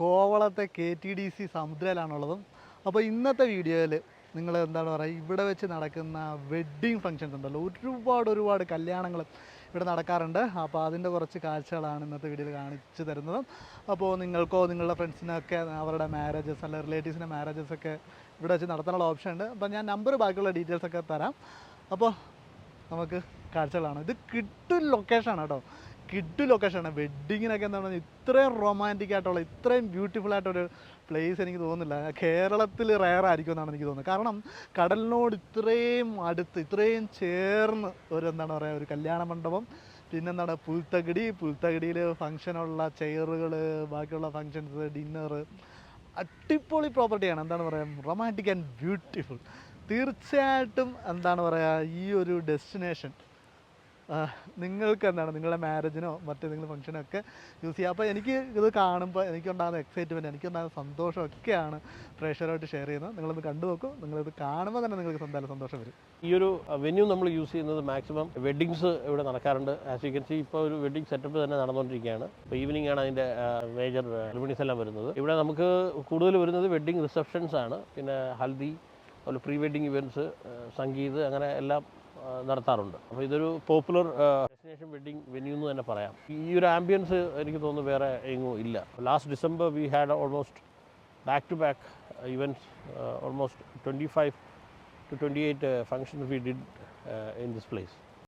കോവളത്തെ KTDC സമുദ്രയിലാണുള്ളതും. അപ്പോൾ ഇന്നത്തെ വീഡിയോയിൽ നിങ്ങൾ എന്താണ് പറയുക, ഇവിടെ വെച്ച് നടക്കുന്ന വെഡ്ഡിങ് ഫങ്ഷൻസ് ഉണ്ടല്ലോ, ഒരുപാട് കല്യാണങ്ങൾ ഇവിടെ നടക്കാറുണ്ട്. അപ്പോൾ അതിൻ്റെ കുറച്ച് കാഴ്ചകളാണ് ഇന്നത്തെ വീഡിയോയിൽ കാണിച്ചു തരുന്നത്. അപ്പോൾ നിങ്ങൾക്കോ നിങ്ങളുടെ ഫ്രണ്ട്സിനൊക്കെ അവരുടെ മാരേജസ് അല്ല റിലേറ്റീവ്സിൻ്റെ മാരേജസ് ഒക്കെ ഇവിടെ വെച്ച് നടത്താനുള്ള ഓപ്ഷൻ ഉണ്ട്. അപ്പോൾ ഞാൻ നമ്പർ ബാക്കിയുള്ള ഡീറ്റെയിൽസൊക്കെ തരാം. അപ്പോൾ നമുക്ക് കാഴ്ചകളാണ്. ഇത് കിട്ടും ലൊക്കേഷനാണ് കേട്ടോ, കിഡ് ലൊക്കേഷനാണ്. വെഡ്ഡിങ്ങിനൊക്കെ എന്താ പറയുക, ഇത്രയും റൊമാൻറ്റിക് ആയിട്ടുള്ള ഇത്രയും ബ്യൂട്ടിഫുൾ ആയിട്ടൊരു പ്ലേസ് എനിക്ക് തോന്നുന്നില്ല, കേരളത്തിൽ റെയർ ആയിരിക്കും എന്നാണ് എനിക്ക് തോന്നുന്നത്. കാരണം കടലിനോട് ഇത്രയും അടുത്ത് ഇത്രയും ചേർന്ന് ഒരു എന്താണ് പറയുക ഒരു കല്യാണ മണ്ഡപം, പിന്നെന്താണ് പുൽത്തകിടിയിൽ ഫങ്ഷനുള്ള ചെയറുകൾ, ബാക്കിയുള്ള ഫങ്ഷൻസ്, ഡിന്നറ്, അടിപൊളി പ്രോപ്പർട്ടിയാണ്. എന്താണ് പറയുക, റൊമാൻറ്റിക് ആൻഡ് ബ്യൂട്ടിഫുൾ. തീർച്ചയായിട്ടും എന്താണ് പറയുക, ഈ ഒരു ഡെസ്റ്റിനേഷൻ നിങ്ങൾക്ക് എന്താണ് നിങ്ങളുടെ മാരേജിനോ മറ്റേതെങ്കിലും ഫംഗ്ഷനോ ഒക്കെ യൂസ് ചെയ്യുക. അപ്പോൾ എനിക്ക് ഇത് കാണുമ്പോൾ എനിക്കുണ്ടാകുന്ന എക്സൈറ്റ്മെൻറ്റ്, എനിക്കുണ്ടാകുന്ന സന്തോഷമൊക്കെയാണ് പ്രേക്ഷകരായിട്ട് ഷെയർ ചെയ്യുന്നത്. നിങ്ങളൊന്ന് കണ്ടു നോക്കൂ. നിങ്ങളിത് കാണുമ്പോൾ തന്നെ നിങ്ങൾക്ക് എന്തായാലും സന്തോഷം വരും. ഈ ഒരു വെന്യൂ നമ്മൾ യൂസ് ചെയ്യുന്നത് മാക്സിമം വെഡ്ഡിങ്സ് ഇവിടെ നടക്കാറുണ്ട്. ആസ് യു കെൻ സി ഇപ്പോൾ ഒരു വെഡ്ഡിങ് സെറ്റപ്പ് തന്നെ നടന്നുകൊണ്ടിരിക്കുകയാണ്. ഇപ്പോൾ ഈവനിങ് ആണ് അതിൻ്റെ മേജർ സെറിമണീസ് എല്ലാം വരുന്നത്. ഇവിടെ നമുക്ക് കൂടുതൽ വരുന്നത് വെഡ്ഡിങ് റിസപ്ഷൻസ് ആണ്. പിന്നെ ഹൽദി, അതുപോലെ പ്രീ വെഡ്ഡിങ് ഇവൻറ്റ്സ്, സംഗീത്, അങ്ങനെ എല്ലാം നടത്താറുണ്ട്. അപ്പോൾ ഇതൊരു പോപ്പുലർ ഡെസ്റ്റിനേഷൻ വെഡ്ഡിങ് വെന്യൂ എന്ന് തന്നെ പറയാം. ഈ ഒരു ആംബിയൻസ് എനിക്ക് തോന്നുന്നു വേറെ എങ്ങും ഇല്ല. Last December we had almost back to back events, almost 25 to 28 functions we did in this place.